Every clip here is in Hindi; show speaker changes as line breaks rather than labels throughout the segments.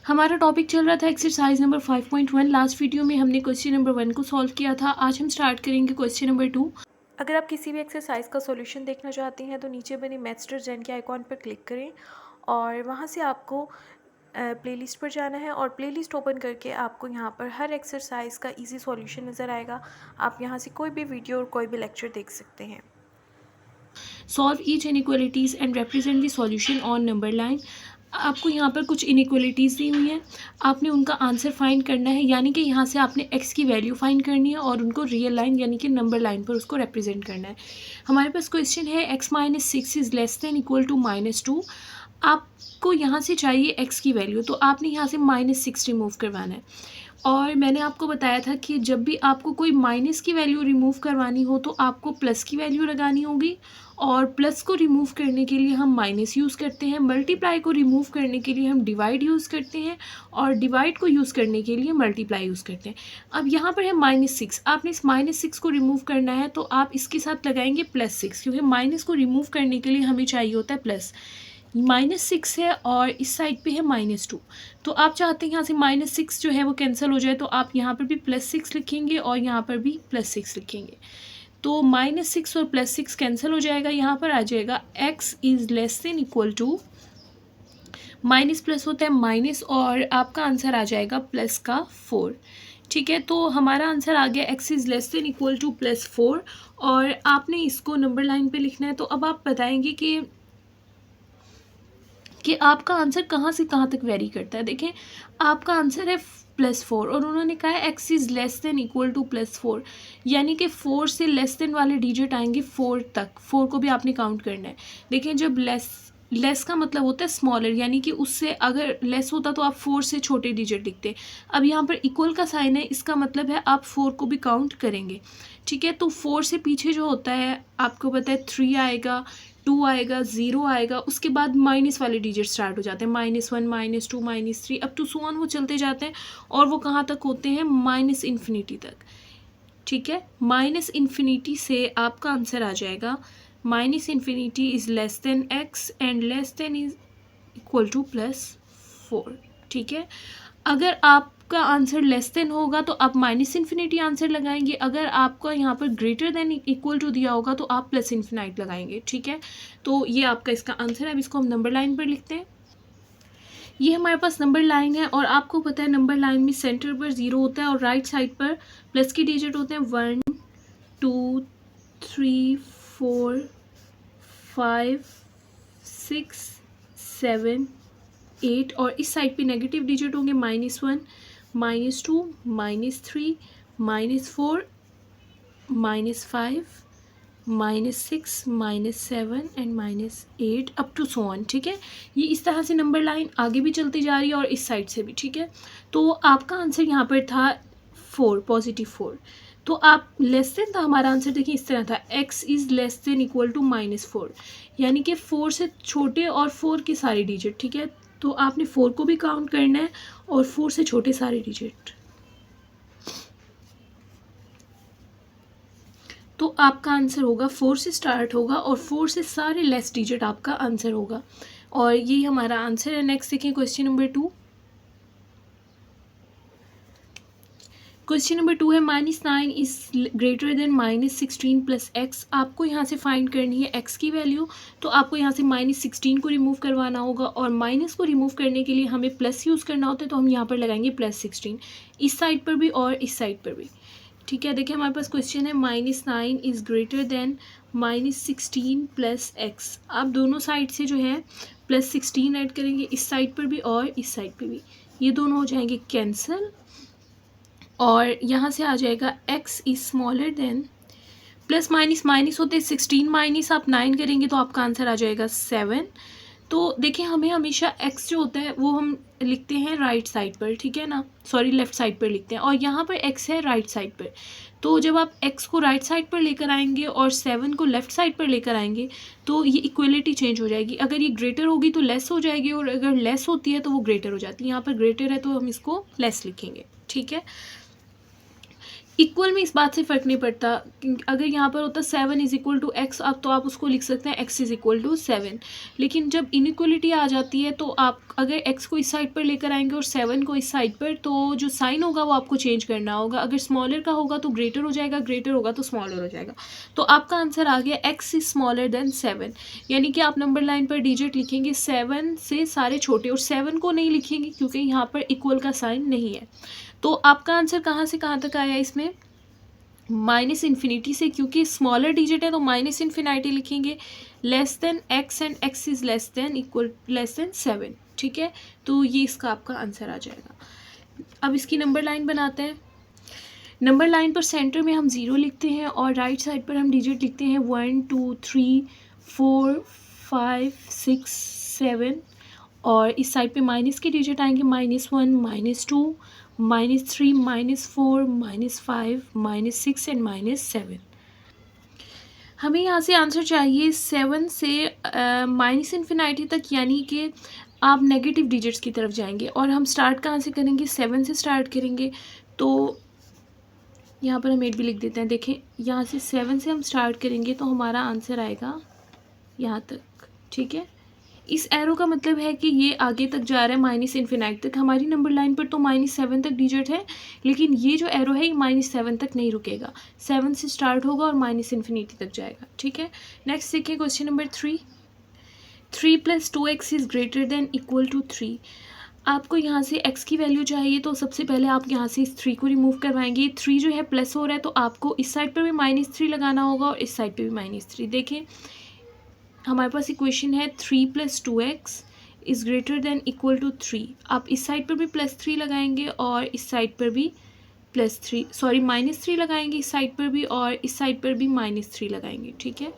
हमारा टॉपिक चल रहा था एक्सरसाइज नंबर 5.1। लास्ट वीडियो में हमने क्वेश्चन नंबर 1 को सॉल्व किया था। आज हम स्टार्ट करेंगे क्वेश्चन नंबर 2।
अगर आप किसी भी एक्सरसाइज का सॉल्यूशन देखना चाहते हैं तो नीचे बने मास्टर जैन के आइकॉन पर क्लिक करें और वहां से आपको प्लेलिस्ट पर जाना है और प्लेलिस्ट ओपन करके आपको यहाँ पर हर एक्सरसाइज का इजी सॉल्यूशन नज़र आएगा। आप यहाँ से कोई भी वीडियो और कोई भी लेक्चर देख सकते हैं।
Solve each inequalities and represent the solution on number line. आपको यहाँ पर कुछ इनइक्वालिटीज़ दी हुई हैं, आपने उनका आंसर फाइंड करना है, यानी कि यहाँ से आपने x की वैल्यू फाइंड करनी है और उनको रियल लाइन यानी कि नंबर लाइन पर उसको रिप्रेजेंट करना है। हमारे पास क्वेश्चन है x - 6 is less than equal to -2। आपको यहाँ से चाहिए x की वैल्यू, तो आपने यहाँ से -6 रिमूव करवाना है। और मैंने आपको बताया था कि जब भी आपको कोई माइनस की वैल्यू रिमूव करवानी हो तो आपको प्लस की वैल्यू लगानी होगी, और प्लस को रिमूव करने के लिए हम माइनस यूज़ करते हैं, मल्टीप्लाई को रिमूव करने के लिए हम डिवाइड यूज़ करते हैं, और डिवाइड को यूज़ करने के लिए मल्टीप्लाई यूज़ करते हैं। अब यहाँ पर है -6, आपने इस -6 को रिमूव करना है तो आप इसके साथ लगाएंगे +6, क्योंकि माइनस को रिमूव करने के लिए हमें चाहिए होता है प्लस। -6 है और इस साइड पे है -2, तो आप चाहते हैं यहाँ से -6 जो है वो कैंसिल हो जाए, तो आप यहाँ पर भी +6 लिखेंगे और यहाँ पर भी +6 लिखेंगे। तो -6 और +6 कैंसिल हो जाएगा, यहाँ पर आ जाएगा x is less than equal to, minus plus होता है माइनस, और आपका आंसर आ जाएगा प्लस का 4। ठीक है, तो हमारा आंसर आ गया x is less than equal to +4, और आपने इसको नंबर लाइन पे लिखना है। तो अब आप बताएंगे कि आपका आंसर कहाँ से कहाँ तक वेरी करता है। देखें, आपका आंसर है +4 और उन्होंने कहा है x is less than equal to +4, यानी कि 4 से लेस देन वाले डिजिट आएंगे 4 तक। 4 को भी आपने काउंट करना है। देखें, जब लेस का मतलब होता है स्मॉलर, यानी कि उससे अगर लेस होता तो आप 4 से छोटे डिजिट लिखते। अब यहाँ पर इक्वल का साइन है, इसका मतलब है आप 4 को भी काउंट करेंगे। ठीक है, तो 4 से पीछे जो होता है आपको पता है 3 आएगा, 2 आएगा, 0 आएगा, उसके बाद माइनस वाले डिजिट स्टार्ट हो जाते हैं, -1 -2 -3 अप टू सो ऑन, वो चलते जाते हैं और वो कहाँ तक होते हैं, -इन्फिनिटी तक। ठीक है, -इन्फिनिटी से आपका आंसर आ जाएगा -infinity is less than x and less than is equal to +4। ठीक है, अगर आपका आंसर लेस देन होगा तो आप -इन्फिनिटी आंसर लगाएंगे, अगर आपका यहाँ पर ग्रेटर देन इक्वल टू दिया होगा तो आप +इन्फिनाइट लगाएंगे। ठीक है, तो ये आपका इसका आंसर है। अब इसको हम नंबर लाइन पर लिखते हैं। ये हमारे पास नंबर लाइन है और आपको पता है नंबर लाइन में सेंटर पर 0 होता है और राइट साइड पर प्लस के डिजिट होते हैं 1 2 3 4 5 6 7 8, और इस साइड पे नेगेटिव डिजिट होंगे -1 -2 -3 -4 -5 -6 -7 and -8 up to so on. ठीक है, ये इस तरह से नंबर लाइन आगे भी चलती जा रही है और इस साइड से भी। ठीक है, तो आपका आंसर यहाँ पर था 4, +4। तो आप लेस देन था, हमारा आंसर देखिए इस तरह था, x is less than equal to -4, यानी कि 4 से छोटे और 4 के सारे डिजिट। ठीक है, तो आपने 4 को भी काउंट करना है और 4 से छोटे सारे डिजिट। तो आपका आंसर होगा 4 से स्टार्ट होगा और 4 से सारे लेस डिजिट आपका आंसर होगा, और यही हमारा आंसर है। नेक्स्ट देखिए क्वेश्चन नंबर 2। क्वेश्चन नंबर 2 है -9 is greater then -16 plus x। आपको यहाँ से फाइंड करनी है x की वैल्यू, तो आपको यहाँ से -16 को रिमूव करवाना होगा, और माइनस को रिमूव करने के लिए हमें प्लस यूज़ करना होता है, तो हम यहाँ पर लगाएंगे +16 इस साइड पर भी और इस साइड पर भी। ठीक है, देखिए हमारे पास क्वेश्चन है -9 is greater then -16 plus x। आप दोनों साइड से जो है +16 ऐड करेंगे, इस साइड पर भी और इस साइड पर भी, ये दोनों हो जाएंगे कैंसिल, और यहाँ से आ जाएगा x is smaller than, plus minus minus होते हैं 16 माइनस आप 9 करेंगे तो आपका आंसर आ जाएगा 7। तो देखिए, हमें हमेशा x जो होता है वो हम लिखते हैं राइट साइड पर, ठीक है ना, सॉरी लेफ़्ट साइड पर लिखते हैं, और यहाँ पर x है राइट साइड पर। तो जब आप x को राइट साइड पर लेकर आएंगे और 7 को लेफ़्ट साइड पर लेकर आएंगे तो ये इक्वलिटी चेंज हो जाएगी। अगर ये ग्रेटर होगी तो लेस हो जाएगी, और अगर लेस होती है तो वो ग्रेटर हो जाती है। यहाँ पर ग्रेटर है तो हम इसको लेस लिखेंगे। ठीक है, इक्वल में इस बात से फ़र्क नहीं पड़ता। अगर यहाँ पर होता 7 इज़ इक्वल टू एक्स, अब तो आप उसको लिख सकते हैं x इज़ इक्वल टू 7। लेकिन जब इनइक्वलिटी आ जाती है तो आप अगर x को इस साइड पर लेकर आएंगे और 7 को इस साइड पर, तो जो साइन होगा वो आपको चेंज करना होगा। अगर स्मॉलर का होगा तो ग्रेटर हो जाएगा, ग्रेटर होगा तो स्मॉलर हो जाएगा। तो आपका आंसर आ गया x इज़ स्मॉलर देन 7। यानी कि आप नंबर लाइन पर डिजिट लिखेंगे 7 से सारे छोटे, और 7 को नहीं लिखेंगे क्योंकि यहाँ पर इक्वल का साइन नहीं है। तो आपका आंसर कहाँ से कहाँ तक आया इसमें? माइनस इन्फिनिटी से, क्योंकि स्मॉलर डिजिट है तो माइनस इन्फिनिटी लिखेंगे, less than x and x is less than equal less than 7। ठीक है, तो ये इसका आपका आंसर आ जाएगा। अब इसकी नंबर लाइन बनाते हैं। नंबर लाइन पर सेंटर में हम 0 लिखते हैं और राइट साइड पर हम डिजिट लिखते हैं 1 2 3 4 5 6 7, और इस साइड पे माइनस के डिजिट आएंगे -1 -2 -3 -4 -5 -6 एंड -7। हमें यहाँ से आंसर चाहिए 7 से माइनस इन्फिनिटी तक, यानी कि आप नेगेटिव डिजिट्स की तरफ जाएंगे। और हम स्टार्ट कहाँ से करेंगे? 7 से स्टार्ट करेंगे। तो यहाँ पर हम 8 भी लिख देते हैं। देखें, यहाँ से 7 से हम स्टार्ट करेंगे तो हमारा आंसर आएगा यहाँ तक। ठीक है, इस एरो का मतलब है कि ये आगे तक जा रहा है माइनस इन्फिनिटी तक। हमारी नंबर लाइन पर तो -7 तक डिजिट है, लेकिन ये जो एरो है ये -7 तक नहीं रुकेगा, 7 से स्टार्ट होगा और माइनस इन्फिनिटी तक जाएगा। ठीक है, नेक्स्ट देखिए question number 3। 3 + 2x is greater than equal to 3। आपको यहाँ से x की वैल्यू चाहिए, तो सबसे पहले आप यहाँ से इस 3 को रिमूव करवाएंगे। 3 जो है प्लस हो रहा है तो आपको इस साइड पर भी -3 लगाना होगा और इस साइड पर भी -3। देखें, हमारे पास इक्वेशन है 3 + 2x is greater than equal to 3। आप इस साइड पर भी +3 लगाएंगे और इस साइड पर भी -3 लगाएंगे, इस साइड पर भी, और इस साइड पर भी -3 लगाएंगे। ठीक है,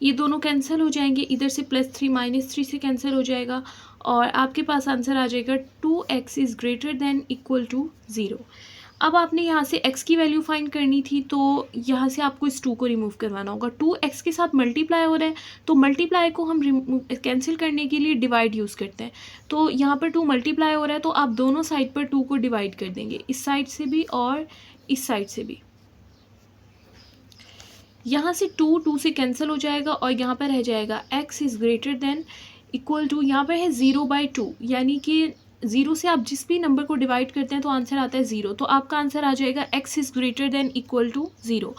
ये दोनों कैंसिल हो जाएंगे, इधर से +3 -3 से कैंसिल हो जाएगा और आपके पास आंसर आ जाएगा 2x is greater than equal to 0। अब आपने यहाँ से x की वैल्यू फाइंड करनी थी, तो यहाँ से आपको इस 2 को रिमूव करवाना होगा। 2 x के साथ मल्टीप्लाई हो रहा है, तो मल्टीप्लाई को हम कैंसिल करने के लिए डिवाइड यूज़ करते हैं। तो यहाँ पर 2 मल्टीप्लाई हो रहा है तो आप दोनों साइड पर 2 को डिवाइड कर देंगे, इस साइड से भी और इस साइड से भी। यहाँ से 2 से कैंसिल हो जाएगा और यहाँ पर रह जाएगा x is greater than equal to, यहाँ पर है 0/2, यानी कि 0 से आप जिस भी नंबर को डिवाइड करते हैं तो आंसर आता है 0। तो आपका आंसर आ जाएगा x is greater than equal to 0।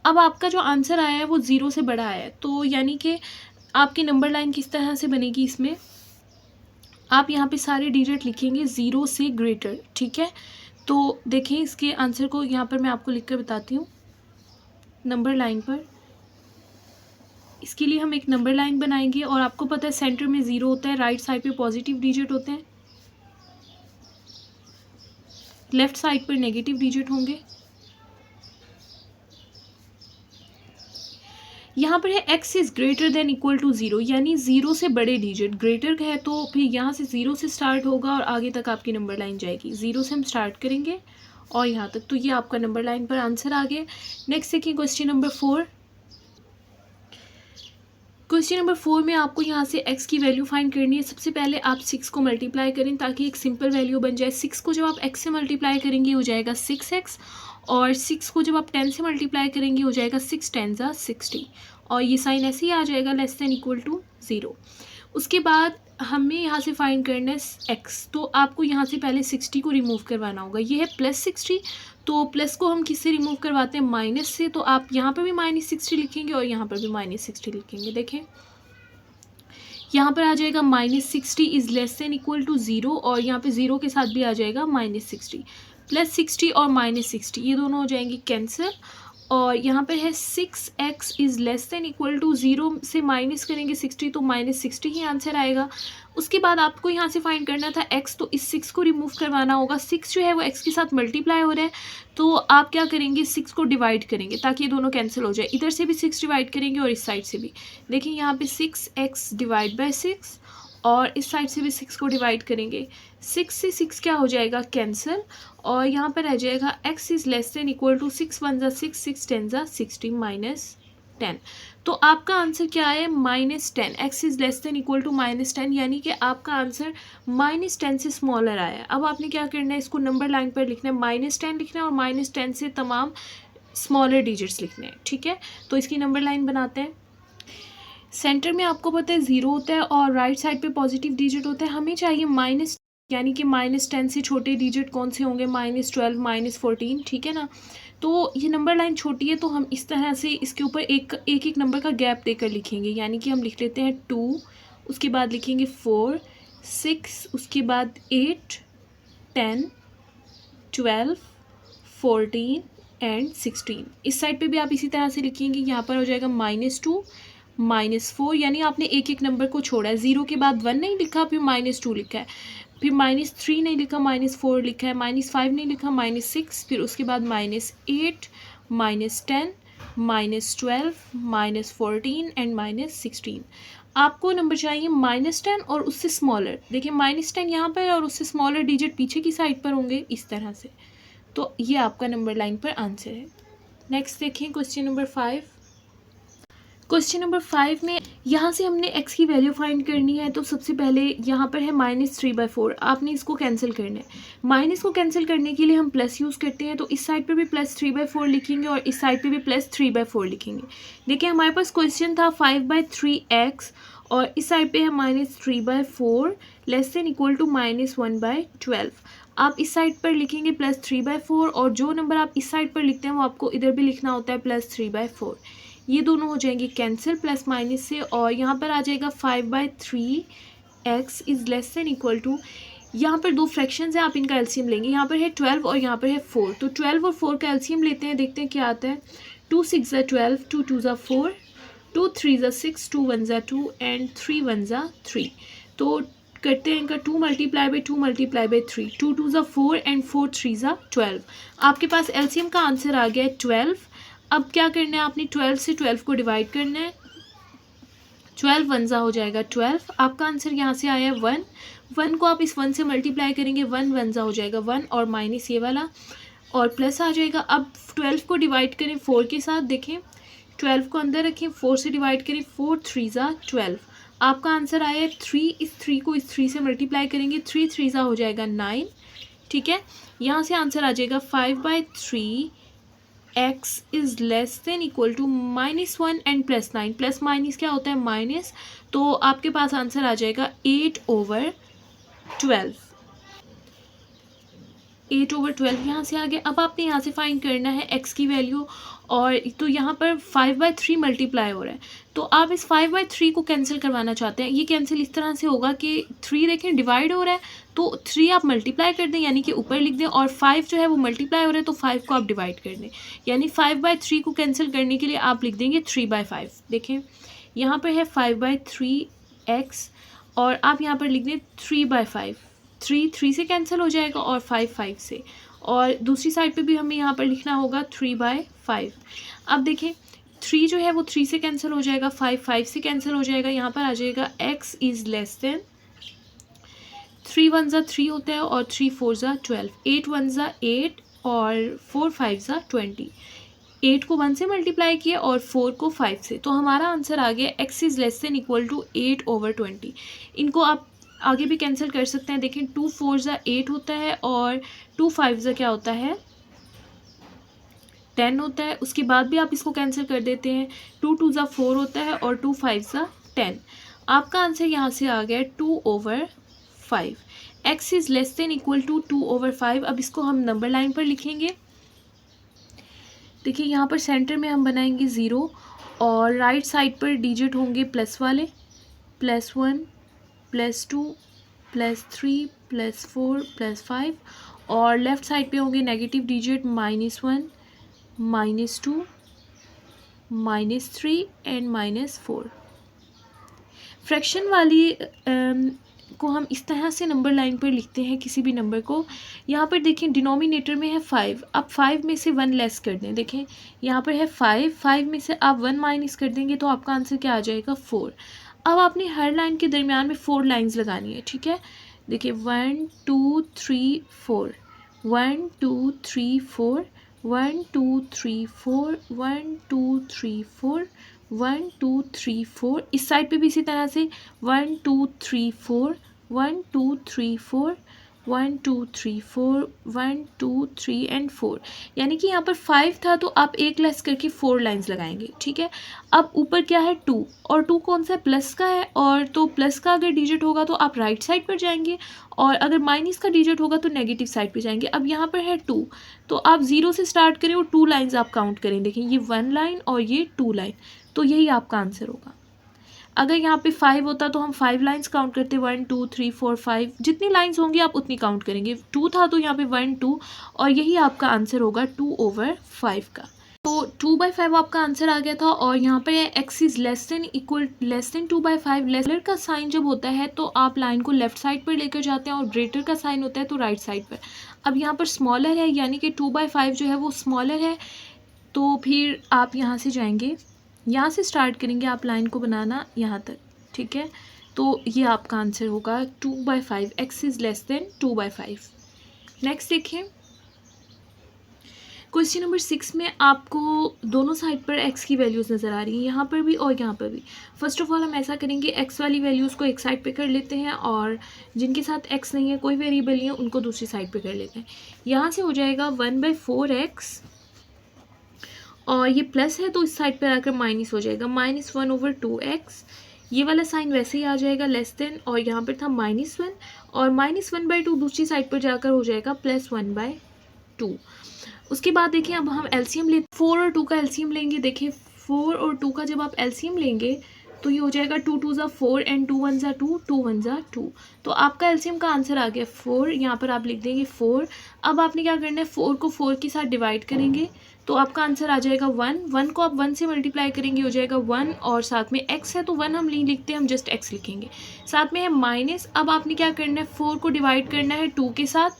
अब आपका जो आंसर आया है वो 0 से बड़ा आया है, तो यानी कि आपकी नंबर लाइन किस तरह से बनेगी? इसमें आप यहाँ पे सारे डिजिट लिखेंगे 0 से ग्रेटर। ठीक है, तो देखें इसके आंसर को यहाँ पर मैं आपको लिख कर बताती हूँ। नंबर लाइन पर इसके लिए हम एक नंबर लाइन बनाएंगे और आपको पता है सेंटर में 0 होता है, राइट साइड पे पॉजिटिव डिजिट होते हैं, लेफ्ट साइड पर नेगेटिव डिजिट होंगे। यहाँ पर है x is greater than equal to 0, यानी 0 से बड़े डिजिट। ग्रेटर है तो फिर यहाँ से 0 से स्टार्ट होगा और आगे तक आपकी नंबर लाइन जाएगी। 0 से हम स्टार्ट करेंगे और यहाँ तक, तो ये आपका नंबर लाइन पर आंसर आ गया। नेक्स्ट देखिए क्वेश्चन नंबर 4। क्वेश्चन नंबर 4 में आपको यहाँ से x की वैल्यू फाइंड करनी है। सबसे पहले आप 6 को मल्टीप्लाई करें ताकि एक सिंपल वैल्यू बन जाए। 6 को जब आप x से मल्टीप्लाई करेंगे हो जाएगा 6x, और 6 को जब आप 10 से मल्टीप्लाई करेंगे हो जाएगा 6 10 60, और ये साइन ऐसे ही आ जाएगा लेस देन इक्वल टू 0। उसके बाद हमें यहाँ से फाइंड करना है x, तो आपको यहाँ से पहले 60 को रिमूव करवाना होगा। ये है +60, तो प्लस को हम किससे रिमूव करवाते हैं? माइनस से। तो आप यहाँ पर भी -60 लिखेंगे और यहाँ पर भी -60 लिखेंगे। देखें, यहाँ पर आ जाएगा -60 is less than equal to 0, और यहाँ पे 0 के साथ भी आ जाएगा -60। +60 और -60 ये दोनों हो जाएंगे कैंसिल, और यहाँ पर है 6x is less than equal to 0 से माइनस करेंगे 60 तो -60 ही आंसर आएगा। उसके बाद आपको यहाँ से फाइंड करना था x, तो इस 6 को रिमूव करवाना होगा। 6 जो है वो x के साथ मल्टीप्लाई हो रहा है, तो आप क्या करेंगे? 6 को डिवाइड करेंगे ताकि ये दोनों कैंसिल हो जाए। इधर से भी 6 डिवाइड करेंगे और इस साइड से भी। देखिए यहाँ पे 6x डिवाइड बाय 6, और इस साइड से भी 6 को डिवाइड करेंगे। 6 से 6 क्या हो जाएगा? कैंसिल, और यहाँ पर रह जाएगा x is less than equal to 6 1 = 6 6 10 = 60 -10। तो आपका आंसर क्या है, -10। X is less than equal to -10, यानी कि आपका आंसर -10 से स्मॉलर आया है। अब आपने क्या करना है, इसको नंबर लाइन पर लिखना है, -10 लिखना है और -10 से तमाम स्मॉलर डिजिट्स लिखने हैं, ठीक है। तो इसकी नंबर लाइन बनाते हैं। सेंटर में आपको पता है 0 होता है और राइट साइड पे पॉजिटिव डिजिट होता है। हमें चाहिए माइनस, यानी कि -10 से छोटे डिजिट कौन से होंगे, -12, -14, ठीक है ना। तो ये नंबर लाइन छोटी है तो हम इस तरह से इसके ऊपर एक एक नंबर का गैप देकर लिखेंगे, यानी कि हम लिख लेते हैं 2, उसके बाद लिखेंगे 4, 6, उसके बाद 8, 10, 12, 14 एंड 16। इस साइड पे भी आप इसी तरह से लिखेंगे। यहाँ पर हो जाएगा -2, -4, यानी आपने एक एक नंबर को छोड़ा है। 0 के बाद 1 नहीं लिखा, फिर -2 लिखा है, फिर -3 नहीं लिखा, -4 लिखा है, -5 नहीं लिखा, -6, फिर उसके बाद -8, -10, -12, -14 एंड -16। आपको नंबर चाहिए -10 और उससे स्मॉलर। देखिए -10 यहाँ पर और उससे स्मॉलर डिजिट पीछे की साइड पर होंगे इस तरह से। तो ये आपका नंबर लाइन पर आंसर है। नेक्स्ट देखें क्वेश्चन नंबर 5। क्वेश्चन नंबर 5 में यहाँ से हमने x की वैल्यू फाइंड करनी है। तो सबसे पहले यहाँ पर है -3/4, आपने इसको कैंसिल करना है। माइनस को कैंसिल करने के लिए हम प्लस यूज़ करते हैं, तो इस साइड पे भी +3/4 लिखेंगे और इस साइड पे भी +3/4 लिखेंगे। देखिए हमारे पास क्वेश्चन था 5/3x और इस साइड पे है -3/4 लेस देन इक्वल टू -1/12। आप इस साइड पर लिखेंगे +3/4 और जो नंबर आप इस साइड पर लिखते हैं वो आपको इधर भी लिखना होता है +3/4। ये दोनों हो जाएंगे कैंसिल प्लस माइनस से और यहाँ पर आ जाएगा 5/3x is less than equal to, यहाँ पर दो फ्रैक्शंस हैं, आप इनका एलसीएम लेंगे। यहाँ पर है 12 और यहाँ पर है 4, तो 12 और 4 का एलसीएम लेते हैं, देखते हैं क्या आता है। 2 6 12, 2 2 4, 2 3 6, 2 1 2 एंड 3 1 3। तो करते हैं इनका 2 × 2 × 3, 2 2 4 एंड 4 3 12। आपके पास एलसीएम का आंसर आ गया है 12। अब क्या करना है, आपने 12 से 12 को डिवाइड करना है। 12 1 हो जाएगा 12। आपका आंसर यहाँ से आया है 1। 1 को आप इस 1 से मल्टीप्लाई करेंगे, 1 1 हो जाएगा 1 और माइनस ये वाला और प्लस आ जाएगा। अब 12 को डिवाइड करें 4 के साथ, देखें 12 को अंदर रखें, 4 से डिवाइड करें, 4 3 12। आपका आंसर आया है 3। इस 3 को इस 3 से मल्टीप्लाई करेंगे, 3 3 हो जाएगा 9, ठीक है। यहाँ से आंसर आ जाएगा 5/3 x is less than equal to -1 and +9। Plus minus क्या होता है, माइनस। तो आपके पास आंसर आ जाएगा 8/12। 8/12 यहाँ से आ गया। अब आपने यहाँ से फाइंड करना है x की वैल्यू, और तो यहाँ पर 5/3 मल्टीप्लाई हो रहा है, तो आप इस 5/3 को कैंसिल करवाना चाहते हैं। ये कैंसिल इस तरह से होगा कि 3 देखें डिवाइड हो रहा है, तो 3 आप मल्टीप्लाई कर दें, यानी कि ऊपर लिख दें, और 5 जो है वो मल्टीप्लाई हो रहा है, तो 5 को आप डिवाइड कर दें। यानी 5/3 को कैंसिल करने के लिए आप लिख देंगे 3/5। देखें यहाँ पर है 5/3x और आप यहाँ पर लिख दें 3/5। 3 3 से कैंसिल हो जाएगा और 5 5 से, और दूसरी साइड पे भी हमें यहाँ पर लिखना होगा 3/5। अब देखें 3 जो है वो 3 से कैंसिल हो जाएगा, 5 5 से कैंसिल हो जाएगा। यहाँ पर आ जाएगा x इज़ लेस देन 3 1 3 होता है और 3 4 12, 8 1 8 और 4 5 20। 8 को 1 से मल्टीप्लाई किया और 4 को 5 से, तो हमारा आंसर आ गया x is less than equal to 8/20। इनको आप आगे भी कैंसिल कर सकते हैं। देखें 2 4 8 होता है और 2 5 क्या होता है, 10 होता है। उसके बाद भी आप इसको कैंसिल कर देते हैं, 2 2 4 होता है और 2 5 10। आपका आंसर यहाँ से आ गया 2/5। x is less than equal to 2/5। अब इसको हम नंबर लाइन पर लिखेंगे। देखिए यहाँ पर सेंटर में हम बनाएंगे 0 और राइट साइड पर डिजिट होंगे प्लस वाले, +1 +2 +3 +4 +5, और लेफ़्ट साइड पे होंगे नेगेटिव डिजिट -1 -2 -3 एंड -4। फ्रैक्शन वाली को हम इस तरह से नंबर लाइन पर लिखते हैं किसी भी नंबर को। यहाँ पर देखें डिनोमिनेटर में है 5, अब 5 में से 1 लेस कर दें। देखें यहाँ पर है 5, 5 में से आप 1 माइनस कर देंगे तो आपका आंसर क्या आ जाएगा 4। अब आपने हर लाइन के दरमियान में 4 लाइंस लगानी है, ठीक है। देखिए 1 2 3 4, 1 2 3 4, 1 2 3 4, 1 2 3 4, 1 2 3 4, इस साइड पे भी इसी तरह से 1 2 3 4, 1 2 3 4, 1 2 3 4, 1 2 3 एंड 4, यानी कि यहाँ पर 5 था तो आप एक लेस करके 4 लाइंस लगाएंगे, ठीक है। अब ऊपर क्या है 2, और 2 कौन सा है, प्लस का है, और तो प्लस का अगर डिजिट होगा तो आप राइट साइड पर जाएंगे, और अगर माइनस का डिजिट होगा तो नेगेटिव साइड पे जाएंगे। अब यहाँ पर है 2, तो आप 0 से स्टार्ट करें और 2 लाइंस आप काउंट करें, देखें ये 1 लाइन और ये 2 लाइन, तो यही आपका आंसर होगा। अगर यहाँ पे 5 होता तो हम 5 लाइंस काउंट करते, 1 2 3 4 5, जितनी लाइंस होंगी आप उतनी काउंट करेंगे। 2 था तो यहाँ पे 1 2, और यही आपका आंसर होगा 2/5 का। तो 2/5 आपका आंसर आ गया था। और यहाँ पर x is less than 2/5। Lesser का साइन जब होता है तो आप लाइन को लेफ्ट साइड पर लेकर जाते हैं, और ग्रेटर का साइन होता है तो राइट साइड पर। अब यहाँ पर स्मॉलर है, यानी कि 2/5 जो है वो स्मॉलर है, तो फिर आप यहाँ से जाएंगे, यहाँ से स्टार्ट करेंगे आप लाइन को बनाना यहाँ तक, ठीक है। तो ये आपका आंसर होगा 2/5, x is less than 2/5। Next देखिए, क्वेश्चन नंबर 6 में आपको दोनों साइड पर x की वैल्यूज़ नज़र आ रही हैं, यहाँ पर भी और यहाँ पर भी। फर्स्ट ऑफ ऑल हम ऐसा करेंगे, x वाली वैल्यूज़ को एक साइड पे कर लेते हैं, और जिनके साथ x नहीं है, कोई वेरिएबल नहीं है, उनको दूसरी साइड पे कर लेते हैं। यहाँ से हो जाएगा 1/4x, और ये प्लस है तो इस साइड पर आकर माइनस हो जाएगा, -1/2x। ये वाला साइन वैसे ही आ जाएगा लेस देन, और यहाँ पर था -1, और -1/2 दूसरी साइड पर जाकर हो जाएगा +1/2। उसके बाद देखिए, अब हम एलसीएम लेते, 4 और 2 का एलसीएम लेंगे। देखिए 4 और 2 का जब आप एलसीएम लेंगे तो ये हो जाएगा 2 2 ज़ा 4 एंड 2 1 ज़ा 2, 2 1 ज़ा 2। तो आपका एलसीएम का आंसर आ गया 4, यहाँ पर आप लिख देंगे 4। अब आपने क्या करना है, 4 को 4 के साथ डिवाइड करेंगे तो आपका आंसर आ जाएगा 1। 1 को आप 1 से मल्टीप्लाई करेंगे, हो जाएगा 1, और साथ में x है तो 1 हम नहीं लिखते, हम जस्ट x लिखेंगे। साथ में है माइनस। अब आपने क्या करना है, 4 को डिवाइड करना है 2 के साथ,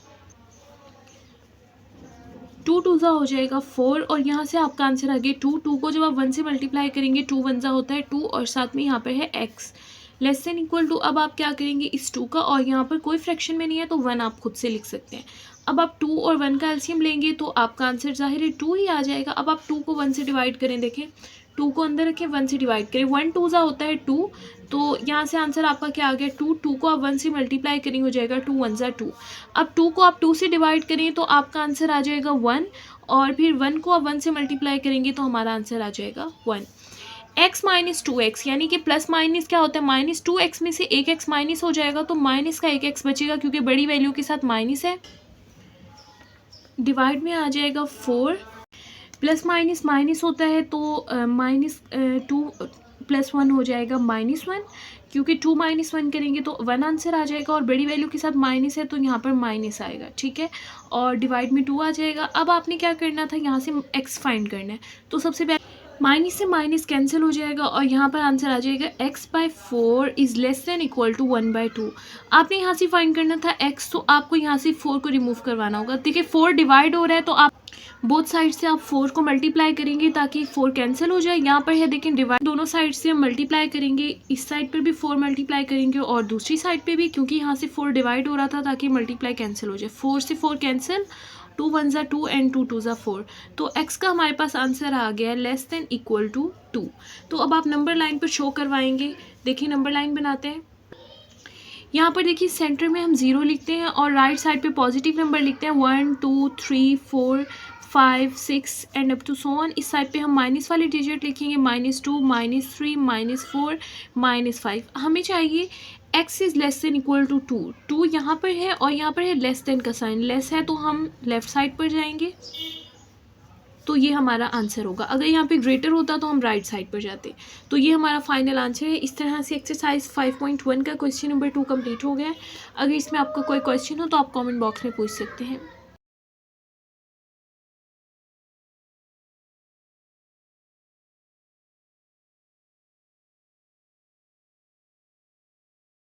2 2 ज़ा हो जाएगा 4, और यहाँ से आपका आंसर आ गया 2। 2 को जब आप 1 से मल्टीप्लाई करेंगे, 2 1 ज़ा होता है 2, और साथ में यहाँ पर है x less than equal to. अब आप क्या करेंगे, इस 2 का, और यहाँ पर कोई फ्रैक्शन में नहीं है तो 1 आप खुद से लिख सकते हैं। अब आप 2 और 1 का एलसीएम लेंगे तो आपका आंसर ज़ाहिर है 2 ही आ जाएगा। अब आप 2 को 1 से डिवाइड करें, देखें 2 को अंदर रखें, 1 से डिवाइड करें, 1 2 ज़ा होता है 2, तो यहाँ से आंसर आपका क्या आ गया 2। 2 को आप 1 से मल्टीप्लाई करेंगे, हो जाएगा 2 1 ज़ा 2। अब 2 को आप 2 से डिवाइड करें तो आपका आंसर आ जाएगा 1, और फिर 1 को आप 1 से मल्टीप्लाई करेंगे तो हमारा आंसर आ जाएगा 1। x माइनस 2x, यानी कि प्लस माइनस क्या होता है, -2x में से एक x माइनस हो जाएगा, तो माइनस का एक x बचेगा क्योंकि बड़ी वैल्यू के साथ माइनस है। डिवाइड में आ जाएगा 4, प्लस माइनस माइनस होता है तो -2 + 1 हो जाएगा -1, क्योंकि 2 - 1 करेंगे तो 1 आंसर आ जाएगा, और बड़ी वैल्यू के साथ माइनस है तो यहाँ पर माइनस आएगा, ठीक है। और डिवाइड में 2 आ जाएगा। अब आपने क्या करना था, यहाँ से x फाइंड करना है, तो सबसे पहले माइनस से माइनस कैंसिल हो जाएगा, और यहाँ पर आंसर आ जाएगा x/4 is less than equal to 1/2। आपने यहाँ से फाइंड करना था x, तो आपको यहाँ से 4 को रिमूव करवाना होगा। देखिए 4 डिवाइड हो रहा है तो आप बोथ साइड से आप 4 को मल्टीप्लाई करेंगे ताकि 4 कैंसिल हो जाए। यहाँ पर है देखें डिवाइड, दोनों साइड से हम मल्टीप्लाई करेंगे, इस साइड पर भी 4 मल्टीप्लाई करेंगे और दूसरी साइड पे भी, क्योंकि यहाँ से 4 डिवाइड हो रहा था ताकि मल्टीप्लाई कैंसिल हो जाए। 4 से 4 कैंसिल, 2 1 ज़ा 2 एंड 2 2 ज़ा 4। तो x का हमारे पास आंसर आ गया लेस देन इक्वल टू 2। तो अब आप नंबर लाइन पर शो करवाएंगे। देखिए नंबर लाइन बनाते हैं। यहाँ पर देखिए सेंटर में हम 0 लिखते हैं और राइट साइड पे पॉजिटिव नंबर लिखते हैं, 1 2 3 4 5 6 and up to so on. इस साइड पे हम माइनस वाली डिजिट लिखेंगे, -2 -3 -4 -5। हमें चाहिए x is less than equal to 2। 2 यहाँ पर है और यहाँ पर है लेस देन का साइन, लेस है तो हम लेफ़्ट साइड पर जाएंगे, तो ये हमारा आंसर होगा। अगर यहाँ पे ग्रेटर होता तो हम राइट साइड पर जाते। तो ये हमारा फाइनल आंसर है। इस तरह से एक्सरसाइज 5.1 का क्वेश्चन नंबर 2 कंप्लीट हो गया है। अगर इसमें आपका कोई क्वेश्चन हो तो आप कमेंट बॉक्स में पूछ सकते हैं।